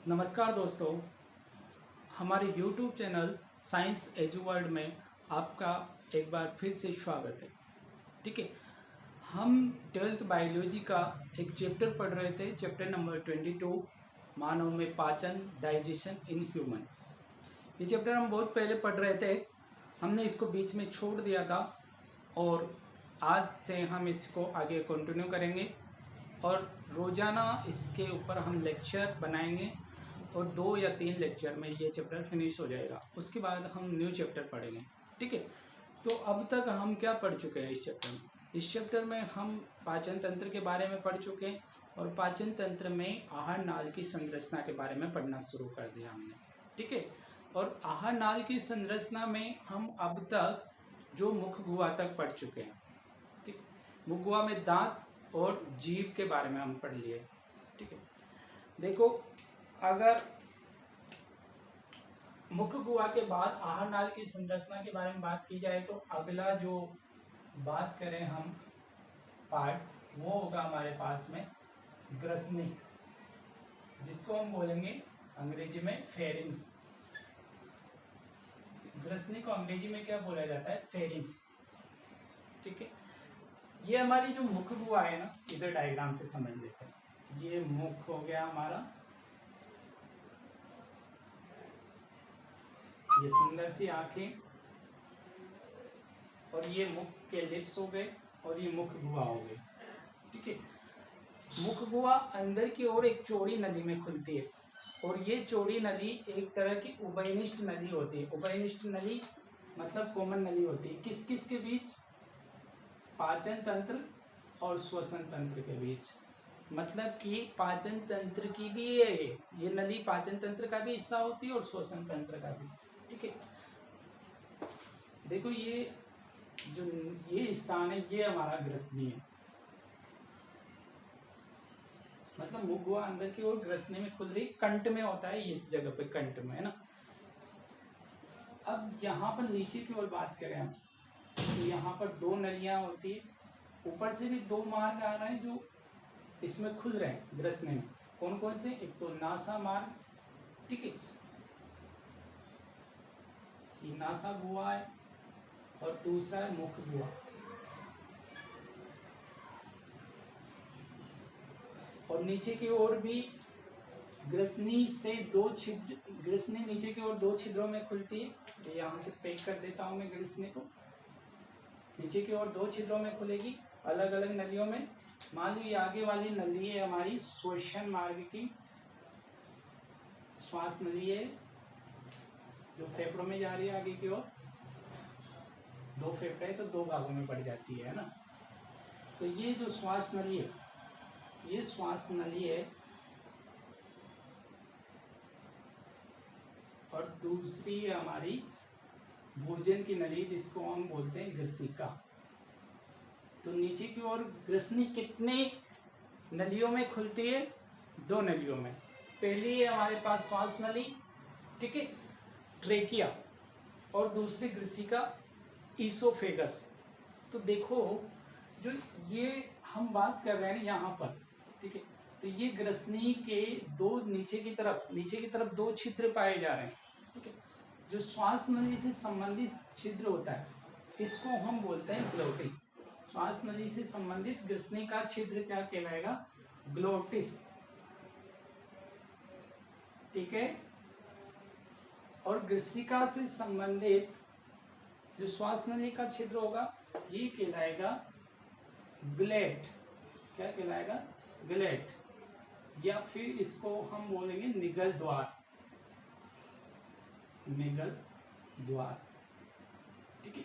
नमस्कार दोस्तों, हमारे YouTube channel science edu world में आपका एक बार फिर से स्वागत है। ठीक है, हम 12th बायोलॉजी का एक चैप्टर पढ़ रहे थे, चैप्टर नंबर 22, मानव में पाचन, डाइजेशन इन ह्यूमन। ये चैप्टर हम बहुत पहले पढ़ रहे थे, हमने इसको बीच में छोड़ दिया था और आज से हम इसको आगे कंटिन्यू करेंगे और रोज़ाना इसके ऊपर हम लेक्चर बनाएंगे और 2 या 3 लेक्चर में ये चैप्टर फिनिश हो जाएगा। उसके बाद हम न्यू चैप्टर पढ़ेंगे। ठीक है, तो अब तक हम क्या पढ़ चुके हैं इस चैप्टर में? इस चैप्टर में हम पाचन तंत्र के बारे में पढ़ चुके हैं और पाचन तंत्र में आहार नाल की संरचना के बारे में पढ़ना शुरू कर दिया हमने। ठीक है, और आहार नाल की संरचना में हम अब तक जो मुख गुहा तक पढ़ चुके हैं। ठीक, मुख गुहा में दांत और जीभ के बारे में हम पढ़ लिए। ठीक है, देखो, अगर मुख गुहा के बाद आहार नाल की संरचना के बारे में बात की जाए तो अगला जो बात करें हम पार्ट वो होगा हमारे पास में ग्रसनी, जिसको हम बोलेंगे अंग्रेजी में फेरिंग्स। ग्रसनी को अंग्रेजी में क्या बोला जाता है? फेरिंग्स। ठीक है, ये हमारी जो मुख गुहा है ना, इधर डायग्राम से समझ लेते हैं। ये मुख हो गया हमारा, ये सुंदर सी आंखें, और ये मुख के लिप्स हो गए और ये मुख गुहा हो गए। ठीक है, मुख गुहा अंदर की ओर एक चौड़ी नली में खुलती है और ये चौड़ी नली एक तरह की उभयनिष्ठ नली होती है। उभयनिष्ठ नली मतलब कॉमन नली होती है किस किस के बीच? पाचन तंत्र और श्वसन तंत्र के बीच। मतलब कि पाचन तंत्र की भी ये नली पाचन तंत्र का भी हिस्सा होती है और श्वसन तंत्र का भी। ठीक है, देखो ये जो ये स्थान है ये हमारा ग्रसनी है, मतलब मुख गुहा अंदर की ओर ग्रसनी में खुल रही, कंठ में होता है इस जगह पे, कंठ में है ना। अब यहाँ पर नीचे की ओर बात करें हम तो यहाँ पर 2 नलियां होती है, ऊपर से भी 2 मार्ग आ रहे हैं जो इसमें खुल रहे हैं ग्रसनी में। कौन कौन से? एक तो नासा मार्ग, ठीक है, ये नासा गुहा है, और दूसरा है मुख गुहा। और नीचे की ओर भी ग्रसनी से 2 छिद्र, ग्रसनी नीचे की ओर 2 छिद्रों में खुलती है। तो यहाँ से पैक कर देता हूँ मैं ग्रसनी को। नीचे की ओर 2 छिद्रों में खुलेगी, अलग अलग नलियों में। मान लो ये आगे वाली नली है हमारी श्वसन मार्ग की, श्वास नली है जो फेफड़ों में जा रही है आगे की ओर। 2 फेफड़े तो 2 भागों में बढ़ जाती है ना। तो ये जो श्वास नली है, ये श्वास नली है, और दूसरी है हमारी भोजन की नली जिसको हम बोलते हैं ग्रसिका। तो नीचे की ओर ग्रसनी कितने नलियों में खुलती है? 2 नलियों में। पहली है हमारे पास श्वास नली, ठीक है, ट्रेकिया, और दूसरी ग्रसिका ईसोफेगस। तो देखो जो ये हम बात कर रहे हैं यहाँ पर, ठीक है, तो ये ग्रसनी के 2 नीचे की तरफ 2 छिद्र पाए जा रहे हैं। ठीक है, जो श्वास नली से संबंधित छिद्र होता है इसको हम बोलते हैं ग्लोटिस। श्वास नली से संबंधित ग्रसनी का छिद्र क्या कहलाएगा? ग्लोटिस। ठीक है, और ग्रसिका से संबंधित जो श्वास नली का छिद्र होगा ये कहलाएगा ग्लेट। क्या कहलाएगा? ग्लेट, या फिर इसको हम बोलेंगे निगल द्वार। निगल द्वार, ठीक है।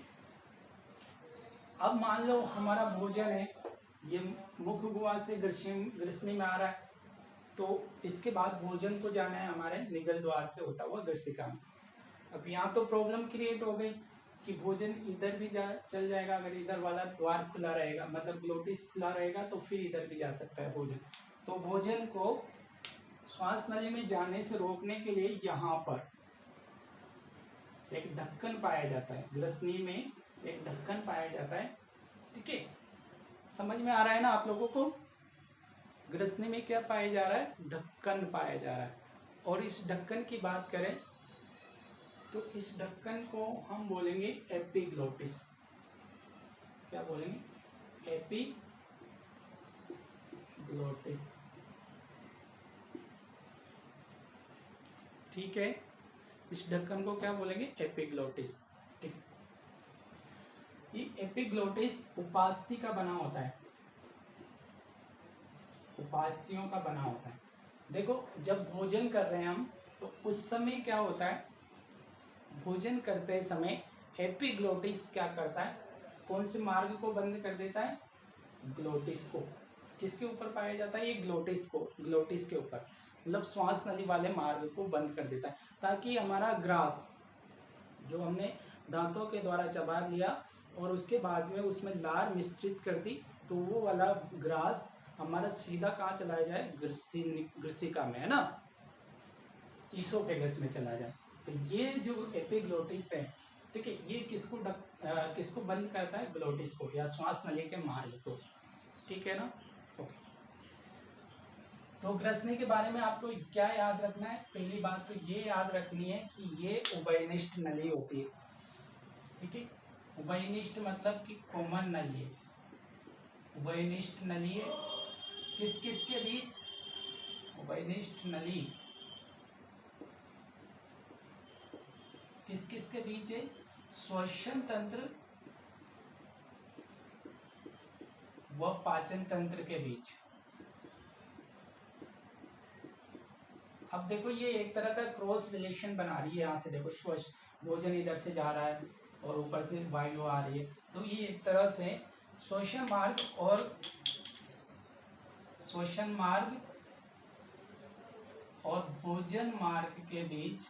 अब मान लो हमारा भोजन है, ये मुख गुहा से ग्रसनी में आ रहा है, तो इसके बाद भोजन को जाना है हमारे निगल द्वार से होता हुआ ग्रसिका में। अब यहाँ तो प्रॉब्लम क्रिएट हो गई कि भोजन इधर भी चल जाएगा। अगर इधर वाला द्वार खुला रहेगा, मतलब ग्लोटिस खुला रहेगा, तो फिर इधर भी जा सकता है भोजन। तो भोजन को श्वास नली में जाने से रोकने के लिए यहाँ पर एक ढक्कन पाया जाता है, ग्रसनी में एक ढक्कन पाया जाता है। ठीक है, समझ में आ रहा है ना आप लोगों को? ग्रसनी में क्या पाया जा रहा है? ढक्कन पाया जा रहा है। और इस ढक्कन की बात करें तो इस ढक्कन को हम बोलेंगे एपिग्लोटिस। क्या बोलेंगे? एपिग्लोटिस। ठीक है, इस ढक्कन को क्या बोलेंगे? एपिग्लोटिस। ठीक है, ये एपिग्लोटिस उपास्थि का बना होता है, उपास्थियों का बना होता है। देखो, जब भोजन कर रहे हैं हम तो उस समय क्या होता है, भोजन करते समय एपिग्लोटिस क्या करता है, कौन से मार्ग को बंद कर देता है? ग्लोटिस को। किसके ऊपर पाया जाता है? ये ग्लोटिस को, ग्लोटिस के ऊपर, मतलब श्वास नली वाले मार्ग को बंद कर देता है, ताकि हमारा ग्रास जो हमने दांतों के द्वारा चबा लिया और उसके बाद में उसमें लार मिश्रित कर दी, तो वो वाला ग्रास हमारा सीधा कहाँ चला जाए? ग्रसिका में, है ना, ईसोफेगस में चला जाए। तो ये जो एपिग्लोटिस है, ठीक है, ये किसको बंद करता है? ग्लोटिस को, या श्वास नली के मार्ग को। ठीक है ना? ओके। तो ग्रसनी के बारे में आपको क्या याद रखना है? पहली बात तो ये याद रखनी है कि ये उभयनिष्ठ नली होती है। ठीक है, उभयनिष्ठ मतलब कि कॉमन नली है, उभयनिष्ठ नली है। किस किस के बीच? उभयनिष्ठ नली किस किस के बीच है? श्वसन तंत्र व पाचन तंत्र के बीच। अब देखो, ये एक तरह का क्रॉस रिलेशन बना रही है। यहाँ से देखो, भोजन इधर से जा रहा है और ऊपर से वायु आ रही है, तो ये एक तरह से श्वसन मार्ग और भोजन मार्ग के बीच,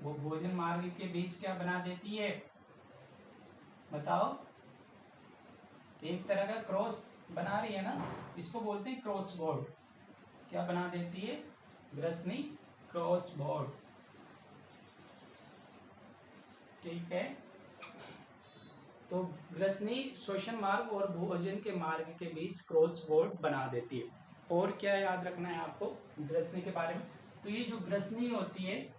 वो भोजन मार्ग के बीच क्या बना देती है? बताओ। एक तरह का क्रॉस बना रही है ना, इसको बोलते हैं क्रॉस बोर्ड। क्या बना देती है? ग्रसनी क्रॉस बोर्ड। ठीक है, तो ग्रसनी श्वसन मार्ग और भोजन के मार्ग के बीच क्रॉस बोर्ड बना देती है। और क्या याद रखना है आपको ग्रसनी के बारे में? तो ये जो ग्रसनी होती है,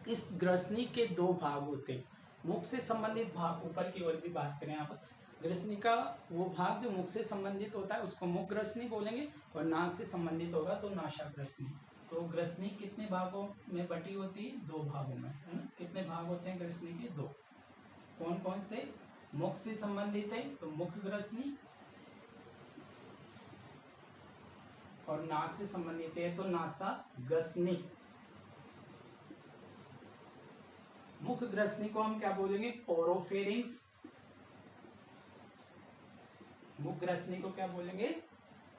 इस ग्रसनी के दो भाग होते हैं। मुख से संबंधित भाग, ऊपर की ओर भी बात करें आप, ग्रसनी का वो भाग जो मुख से संबंधित होता है उसको मुख ग्रसनी बोलेंगे, और नाक से संबंधित होगा तो नासा ग्रसनी। तो ग्रसनी कितने भागों में बटी होती है? दो भागों में, है ना। कितने भाग होते हैं ग्रसनी के? दो। कौन कौन से? मुख से संबंधित है तो मुख ग्रसनी, और नाक से संबंधित है तो नासा ग्रसनी। मुख ग्रसनी को हम क्या बोलेंगे? ओरोफेरिंक्स। मुख ग्रसनी को क्या बोलेंगे?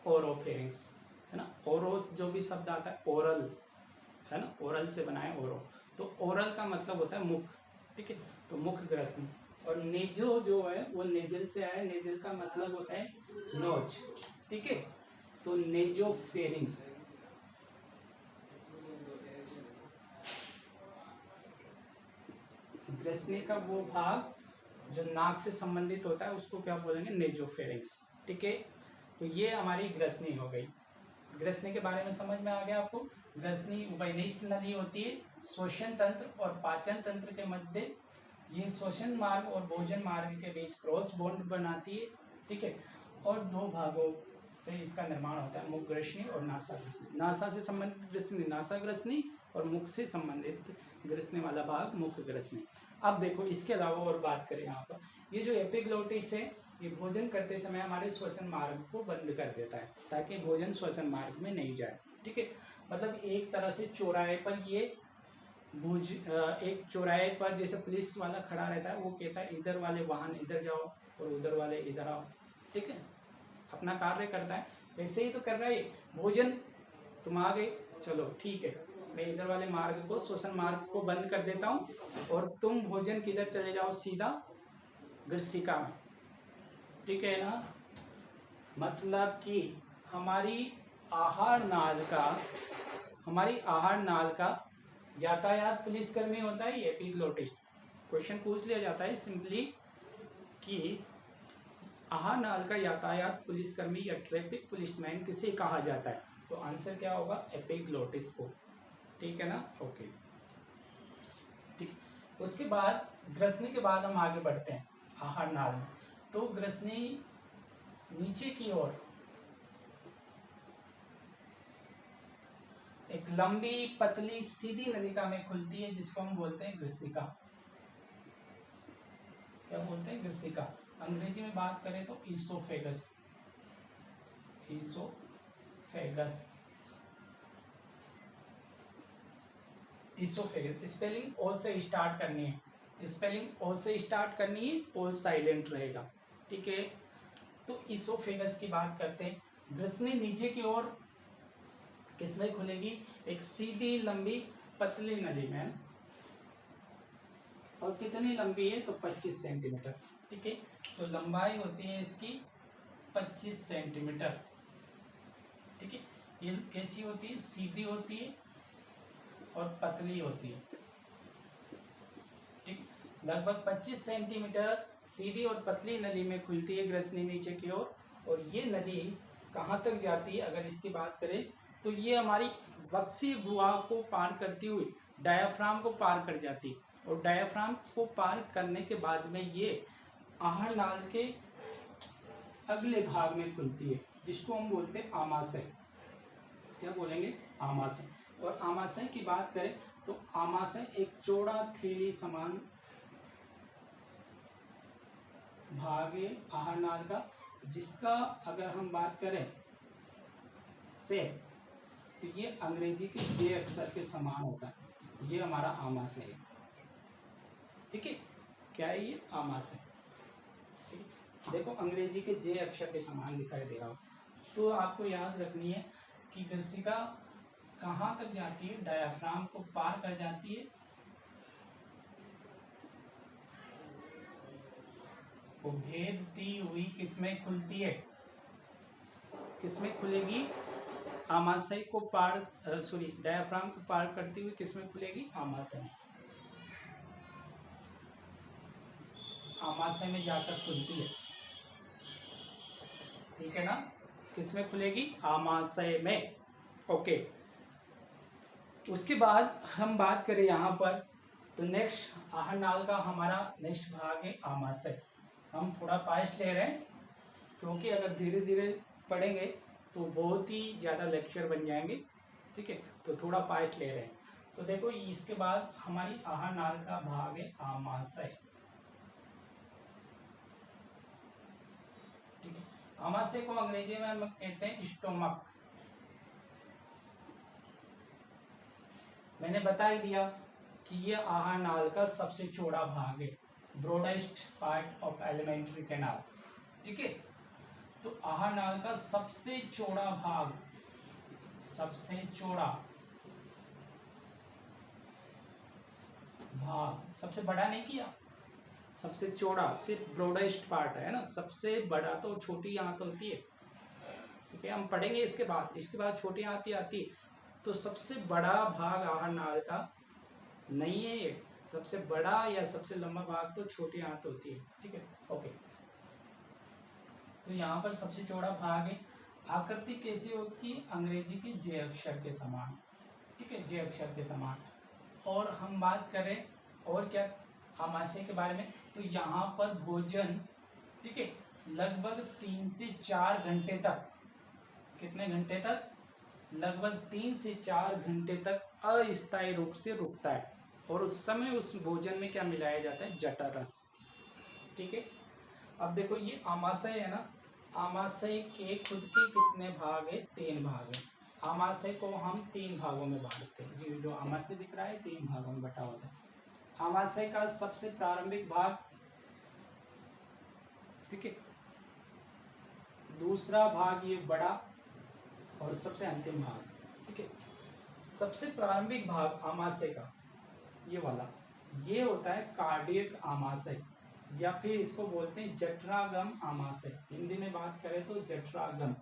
ओरोफेरिंक्स, है ना। ओरोस जो भी शब्द आता है, ओरल, है ना, ओरल से बना है ओरो, तो ओरल का मतलब होता है मुख। ठीक है, तो मुख ग्रसनी। और नेजो जो है वो नेजल से आया, नेजल का मतलब होता है नोच। ठीक है, तो नेजोफेरिंक्स। ग्रसनी का वो भाग जो नाक से संबंधित होता है उसको क्या बोलेंगे? नेजोफेरिंक्स। ठीक है, तो ये हमारी ग्रसनी हो गई। ग्रसनी के बारे में समझ में आ गया आपको? ग्रसनी उभयनिष्ठ नली होती है, श्वसन तंत्र और पाचन तंत्र के मध्य ये श्वसन मार्ग और भोजन मार्ग के बीच क्रॉस बॉन्ड बनाती है। ठीक है, और दो भागों से इसका निर्माण होता है, मुख ग्रसनी और नासा ग्रसनी। नासा से संबंधित ग्रसनी नासा ग्रसनी, और मुख से संबंधित ग्रसनी वाला भाग मुख ग्रसनी। अब देखो, इसके अलावा और बात करें यहाँ पर, ये जो एपिग्लोटिस है ये भोजन करते समय हमारे श्वसन मार्ग को बंद कर देता है, ताकि भोजन श्वसन मार्ग में नहीं जाए। ठीक है, मतलब एक तरह से चौराहे पर ये एक चौराहे पर जैसे पुलिस वाला खड़ा रहता है, वो कहता है इधर वाले वाहन इधर जाओ और उधर वाले इधर आओ। ठीक है, अपना कार्य करता है, वैसे ही तो कर रहा है। भोजन तुम आ गए, चलो ठीक है, मैं इधर वाले मार्ग को, श्वसन मार्ग को बंद कर देता हूँ, और तुम भोजन किधर चले जाओ? सीधा ग्रसिका में। ठीक है ना, मतलब कि हमारी आहार नाल का यातायात पुलिसकर्मी होता है ये एपिग्लोटिस। क्वेश्चन पूछ लिया जाता है सिंपली कि आहार नाल का यातायात पुलिसकर्मी या ट्रैफिक पुलिसमैन किसे कहा जाता है, तो आंसर क्या होगा? एपिग्लोटिस को। ठीक है ना, ओके। ठीक, उसके बाद ग्रसनी के बाद हम आगे बढ़ते हैं आहार नाल में। तो ग्रसनी नीचे की ओर एक लंबी पतली सीधी नलिका में खुलती है जिसको हम बोलते हैं ग्रसिका। क्या बोलते हैं? ग्रसिका। अंग्रेजी में बात करें तो oesophagus. Oesophagus, oesophagus. Spelling O से स्टार्ट करनी है, स्पेलिंग ओ से स्टार्ट करनी है, ओ साइलेंट रहेगा, ठीक है। तो ईसोफेगस की बात करते हैं। ग्रसनी नीचे की ओर किसमें खुलेगी? एक सीधी लंबी पतली नली में। और कितनी लंबी है? तो 25 सेंटीमीटर, ठीक है। तो लंबाई होती है इसकी 25 सेंटीमीटर, ठीक है। ये कैसी होती है? सीधी होती है और पतली होती है, ठीक। लगभग 25 सेंटीमीटर सीधी और पतली नली में खुलती है ग्रसनी नीचे की ओर। और ये नली कहाँ तक जाती है अगर इसकी बात करें तो ये हमारी वक्सीय गुहा को पार करती हुई डायाफ्राम को पार कर जाती है। और डायाफ्राम को पार करने के बाद में ये आहार नाल के अगले भाग में खुलती है जिसको हम बोलते हैं आमाशय। क्या बोलेंगे? आमाशय। और आमाशय की बात करें तो आमाशय एक चौड़ा थैली समान भाग है आहार नाल का, जिसका अगर हम बात करें से तो ये अंग्रेजी के जे अक्षर के समान होता है। ये हमारा आमाशय है, ठीक है। क्या है ये? आमाशय, ठीक है। देखो अंग्रेजी के जे अक्षर के समान दिखाई दे रहा हो। तो आपको याद रखनी है कि ग्रसिका कहाँ तक जाती है? डायाफ्राम को पार कर जाती है। वो भेदती हुई किसमें खुलती है? किसमें खुलेगी? आमाशय को पार डायाफ्राम को पार करती हुई किसमें खुलेगी? आमाशय में। आमाशय में जाकर खुलती है, ठीक है ना। किसमें खुलेगी? आमाशय में, ओके। उसके बाद हम बात करें यहाँ पर तो नेक्स्ट आहार नाल का हमारा नेक्स्ट भाग है आमाशय। हम थोड़ा फास्ट ले रहे हैं क्योंकि अगर धीरे धीरे पढ़ेंगे तो बहुत ही ज़्यादा लेक्चर बन जाएंगे, ठीक है। तो थोड़ा फास्ट ले रहे हैं। तो देखो इसके बाद हमारी आहार नाल का भाग है आमाशय, ठीक है। आमाशय को अंग्रेजी में हम कहते हैं स्टोमक। मैंने बता ही दिया कि ये आहार नाल का सबसे चौड़ा भाग है, broadest part of alimentary canal, ठीक है। तो आहार नाल का सबसे चौड़ा भाग, सबसे चौड़ा भाग, सबसे बड़ा नहीं किया, सबसे चौड़ा, सिर्फ ब्रॉडेस्ट पार्ट है ना। सबसे बड़ा तो छोटी आंत होती है, ठीक है। हम पढ़ेंगे इसके बाद छोटी आंत आती है। तो सबसे बड़ा भाग आहार नाल का नहीं है ये, सबसे बड़ा या सबसे लंबा भाग तो छोटी आंत होती है, ठीक है, ओके। तो यहाँ पर सबसे चौड़ा भाग है। आकृति कैसी होती है? अंग्रेजी के जे अक्षर के समान, ठीक है, जे अक्षर के समान। और हम बात करें और क्या आमाशय के बारे में तो यहाँ पर भोजन, ठीक है, लगभग 3 से 4 घंटे तक, कितने घंटे तक? लगभग 3 से 4 घंटे तक अस्थायी रूप से रुकता है। और उस समय उस भोजन में क्या मिलाया जाता है? जठर रस, ठीक है। अब देखो ये आमाशय है ना, आमाशय के खुद के कितने भाग है? 3 भाग है। आमाशय को हम 3 भागों में बांटते हैं। ये जो आमाशय दिख रहा है 3 भागों में बटा होता है। आमाशय का सबसे प्रारंभिक भाग, ठीक है, दूसरा भाग ये बड़ा, और सबसे अंतिम भाग, ठीक है। सबसे प्रारंभिक भाग आमाशय का ये वाला, ये होता है कार्डियक आमाशय, या फिर इसको बोलते हैं जठरागम आमाशय। हिंदी में बात करें तो जठरागम,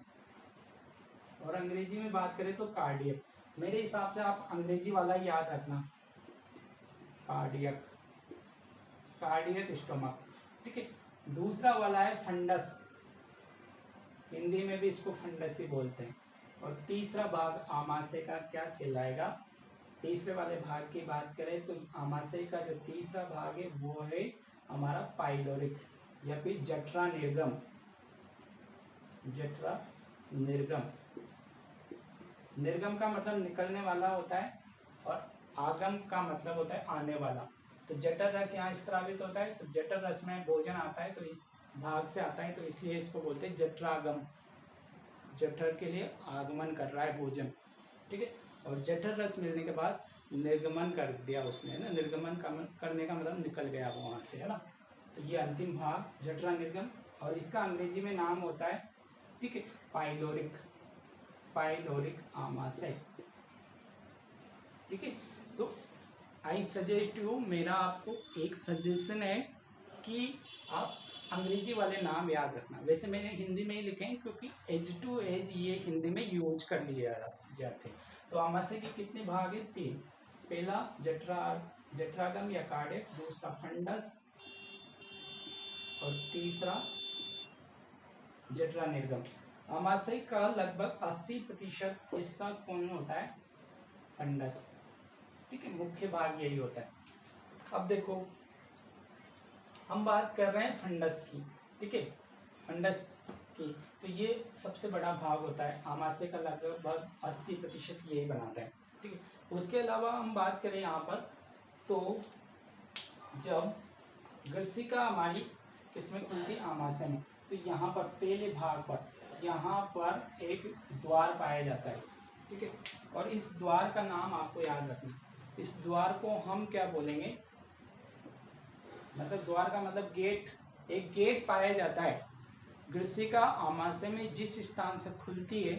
और अंग्रेजी में बात करें तो कार्डियक। मेरे हिसाब से आप अंग्रेजी वाला ही याद रखना, कार्डियक, कार्डियक स्टोमक, ठीक है। दूसरा वाला है फंडस, हिंदी में भी इसको फंडस ही बोलते हैं। और तीसरा भाग आमाशय का क्या कहलाएगा? तीसरे वाले भाग की बात करें तो आमाशय का जो तीसरा भाग है वो है हमारा पाइलोरिक या फिर जठरा निर्गम। जठरा निर्गम, निर्गम का मतलब निकलने वाला होता है और आगम का मतलब होता है आने वाला। तो जठर रस यहाँ स्त्रावित होता है, तो जठर रस में भोजन आता है तो इस भाग से आता है, तो इसलिए इसको बोलते हैं जठरागम। जठर के लिए आगमन कर रहा है भोजन, ठीक है। और जठर रस मिलने के बाद निर्गमन कर दिया उसने ना, निर्गमन करने का मतलब निकल गया वो वहाँ से, है ना। तो ये अंतिम भाग जठरा निर्गम, और इसका अंग्रेजी में नाम होता है, ठीक है, पाइलोरिक। पाइलोरिक आमाशय, ठीक है। तो आई सजेस्ट यू, मेरा आपको एक सजेशन है कि आप अंग्रेजी वाले नाम याद रखना। वैसे मैंने हिंदी में ही लिखे हैं क्योंकि एज टू एज ये हिंदी में यूज कर लिए जाते हैं। तो आमाशय के कितने भाग हैं? 3। पहला जठरागम या कार्डियक, दूसरा फंडस और तीसरा जठरा निर्गम। आमाशय का लगभग 80% हिस्सा कौन होता है? फंडस, ठीक है, मुख्य भाग यही होता है। अब देखो हम बात कर रहे हैं फंडस की, ठीक है, फंडस की। तो ये सबसे बड़ा भाग होता है, आमाशय का लगभग 80% यही बनाता है, ठीक है। उसके अलावा हम बात करें यहाँ पर, तो जब ग्रसिका हमारी किसमें खुलती? आमाशय में। तो यहाँ पर पहले भाग पर यहाँ पर एक द्वार पाया जाता है, ठीक है। और इस द्वार का नाम आपको याद रखना। इस द्वार को हम क्या बोलेंगे? मतलब द्वार का मतलब गेट। एक गेट पाया जाता है ग्रसिका आमाशय में, जिस स्थान से खुलती है,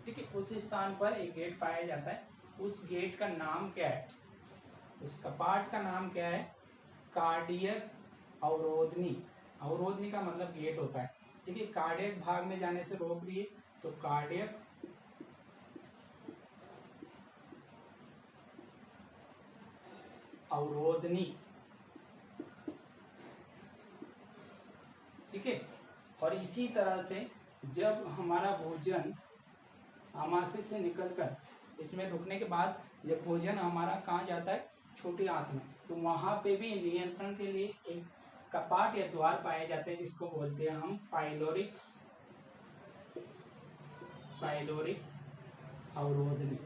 ठीक है, उस स्थान पर एक गेट पाया जाता है। उस गेट का नाम क्या है? उस कपाट का नाम क्या है? कार्डियक अवरोधनी। अवरोधनी का मतलब गेट होता है, ठीक है। कार्डियक भाग में जाने से रोक रही है, तो कार्डियक अवरोधनी, ठीक है। और इसी तरह से जब हमारा भोजन आमाशय से निकलकर इसमें रुकने के बाद जब भोजन हमारा कहाँ जाता है? छोटी आंत में, तो वहाँ पे भी नियंत्रण के लिए एक कपाट या द्वार पाए जाते हैं, जिसको बोलते हैं हम पाइलोरिक अवरोधनी,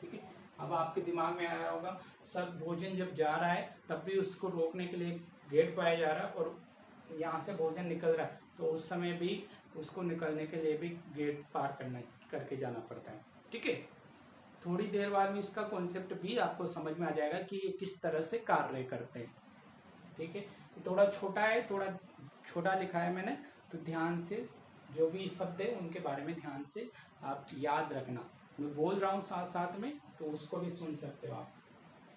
ठीक है। अब आपके दिमाग में आया होगा, सब भोजन जब जा रहा है तब भी उसको रोकने के लिए गेट पाया जा रहा है, और यहाँ से भोजन निकल रहा है तो उस समय भी उसको निकलने के लिए भी गेट पार करके जाना पड़ता है, ठीक है। थोड़ी देर बाद में इसका कॉन्सेप्ट भी आपको समझ में आ जाएगा कि ये किस तरह से कार्य करते हैं, ठीक है। थोड़ा छोटा है, थोड़ा छोटा लिखा है मैंने, तो ध्यान से जो भी शब्द है उनके बारे में ध्यान से आप याद रखना। मैं बोल रहा हूँ साथ साथ में, तो उसको भी सुन सकते हो आप,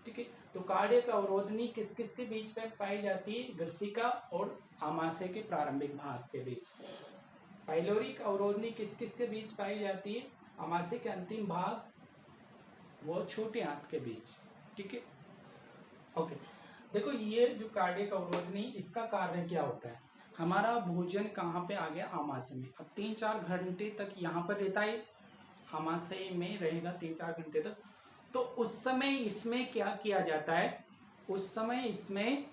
ठीक है। तो कार्डियक अवरोधनी किस किस के बीच में पाई जाती है? ग्रसिका और आमाशय के प्रारंभिक भाग के बीच। पाइलोरिक अवरोधनी किस किस के बीच पाई जाती है? आमाशय के अंतिम भाग वो छोटे आंत के बीच, ठीक है, ओके। देखो ये जो कार्डियक अवरोधनी, इसका कार्य क्या होता है? हमारा भोजन कहाँ पे आ गया? आमाशय में। अब 3-4 घंटे तक यहाँ पर रहता है, आमाशय में रहेगा 3-4 घंटे तक। तो उस समय इसमें क्या किया जाता है? उस समय इसमें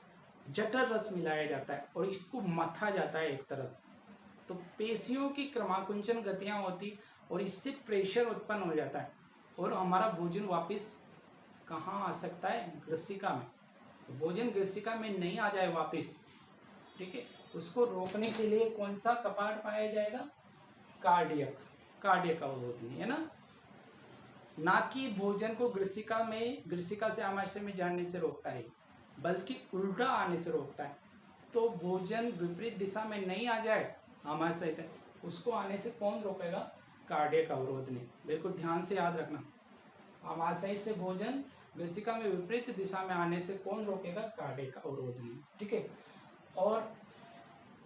जठर रस मिलाया जाता है और इसको मथा जाता है एक तरह से। तो पेशियों की क्रमाकुंचन गतियाँ होती और इससे प्रेशर उत्पन्न हो जाता है, और हमारा भोजन वापस कहाँ आ सकता है? ग्रसिका में। तो भोजन ग्रसिका में नहीं आ जाए वापस, ठीक है, उसको रोकने के लिए कौन सा कपाट पाया जाएगा? कार्डियक अवरोधनी, है ना कि भोजन को ग्रसिका से आमाशय में जाने से रोकता है, बल्कि उल्टा आने से रोकता है। तो भोजन विपरीत दिशा में नहीं आ जाए आमाशय से, उसको आने से कौन रोकेगा? कार्डियक अवरोधनी। बिल्कुल ध्यान से याद रखना, आमाशय से भोजन ग्रसिका में विपरीत दिशा में आने से कौन रोकेगा? कार्डियक अवरोधनी, ठीक है। और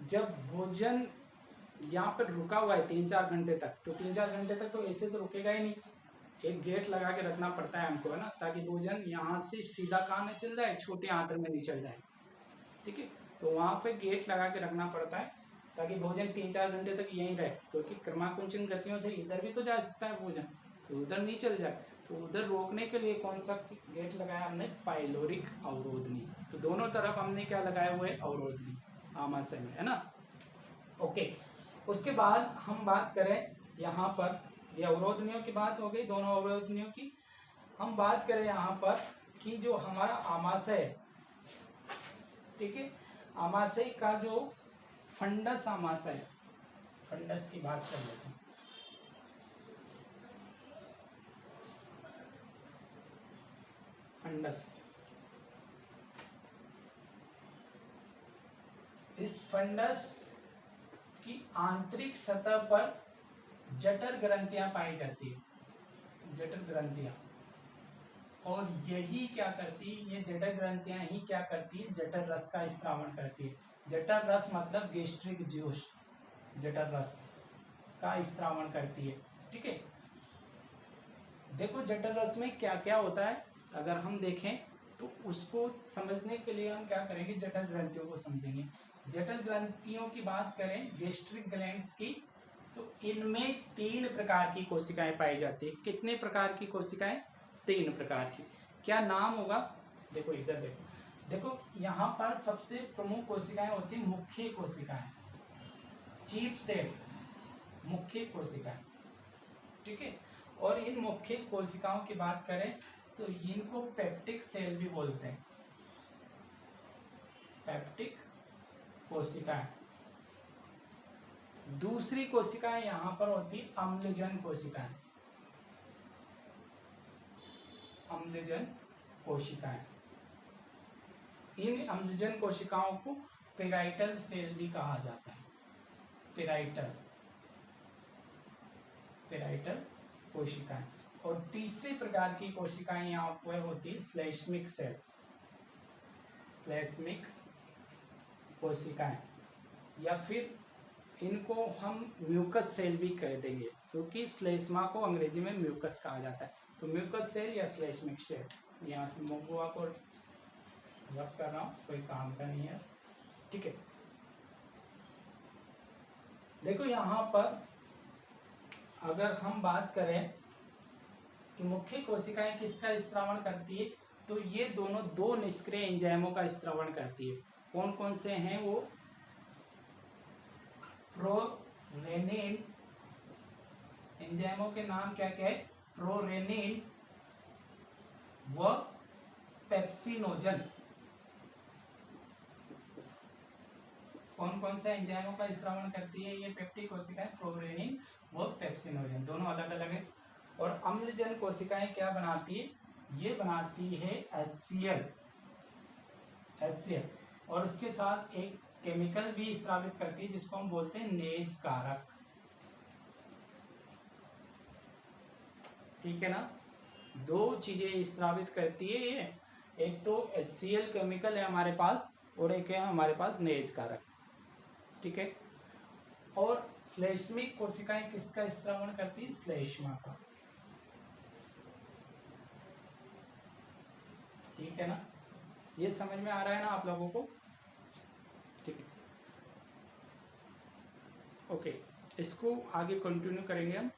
जब भोजन यहाँ पर रुका हुआ है 3-4 घंटे तक, तो 3-4 घंटे तक तो ऐसे तो रुकेगा ही नहीं, एक गेट लगा के रखना पड़ता है हमको, है ना, ताकि भोजन यहाँ से सीधा कहाँ न चल जाए? छोटे आंत्र में नहीं चल जाए, ठीक है। तो वहाँ पे गेट लगा के रखना पड़ता है ताकि भोजन 3-4 घंटे तक यहीं रहे, क्योंकि क्रमाकुंचन गतियों से इधर भी तो जा सकता है भोजन, तो उधर नहीं चल जाए, तो उधर रोकने के लिए कौन सा गेट लगाया हमने, पाइलोरिक अवरोधनी। तो दोनों तरफ हमने क्या लगाए हुए, अवरोधनी आमाशय में, है ना। ओके, उसके बाद हम बात करें यहाँ पर, ये अवरोधनियों की बात हो गई, दोनों अवरोधनियों की। हम बात करें यहाँ पर कि जो हमारा आमाशय, ठीक है, आमाशय का जो फंडस आमाशय, फंडस की बात कर लेते हैं। फंडस, इस फंडस की आंतरिक सतह पर जठर ग्रंथियां पाई जाती है, जठर ग्रंथियां, और यही क्या करती है, ये जठर ग्रंथियां ही क्या करती है, जठर रस का स्त्रावण करती है। जठर रस मतलब गैस्ट्रिक जूस, जठर रस का स्त्रावण करती है, ठीक है। देखो जठर रस में क्या क्या होता है, अगर हम देखें तो उसको समझने के लिए हम क्या करेंगे, जठर ग्रंथियों को समझेंगे। जठर ग्रंथियों की बात करें, गैस्ट्रिक ग्लैंड्स की, तो इनमें 3 प्रकार की कोशिकाएं पाई जाती है। कितने प्रकार की कोशिकाएं, 3 प्रकार की। क्या नाम होगा, देखो इधर देखो, देखो यहाँ पर सबसे प्रमुख कोशिकाएं होती है मुख्य कोशिकाएं, चीफ सेल, मुख्य कोशिकाएं, ठीक है। और इन मुख्य कोशिकाओं की बात करें तो इनको पेप्टिक सेल भी बोलते हैं, पेप्टिक कोशिकाएं। दूसरी कोशिकाएं यहां पर होती अम्लजन कोशिकाएं, अम्लजन कोशिकाएं। इन अम्लजन कोशिकाओं को पेराइटल सेल भी कहा जाता है, पेराइटल, पेराइटल कोशिकाएं। और तीसरी प्रकार की कोशिकाएं यहाँ पर होती है श्लेष्मिक सेल, श्लेष्मिक कोशिकाएं, या फिर इनको हम म्यूकस सेल भी कह देंगे, क्योंकि श्लेष्मा को अंग्रेजी में म्यूकस कहा जाता है। तो म्यूकस सेल या श्लेष्मिक सेल, यहाँ से मोगुआ को रब कर रहा हूँ, कोई काम का नहीं है, ठीक है। देखो यहाँ पर अगर हम बात करें कि मुख्य कोशिकाएं किसका स्त्रावण करती है, तो ये दोनों 2 निष्क्रिय एंजाइमों का स्त्रावण करती है। कौन कौन से हैं वो, प्रोरेनिन, एंजाइमों के नाम क्या क्या है, प्रोरेनिन व पेप्सिनोजन। कौन कौन से एंजाइमों का स्त्रावण करती है ये पेप्टिक कोशिकाएं, प्रोरेनिन व पेप्सिनोजन, दोनों अलग अलग है। और अम्लजन कोशिकाएं क्या बनाती है, ये बनाती है HCl, HCl, और इसके साथ एक केमिकल भी स्रावित करती है जिसको हम बोलते हैं नेज कारक, ठीक है ना। 2 चीजें स्रावित करती है ये, एक तो HCl केमिकल है हमारे पास, और एक है हमारे पास नेज कारक, ठीक है। और श्लेष्मिक कोशिकाएं किसका स्त्रावण करती है, श्लेष्मा का, ठीक है ना। ये समझ में आ रहा है ना आप लोगों को, ठीक है। ओके, इसको आगे कंटिन्यू करेंगे हम।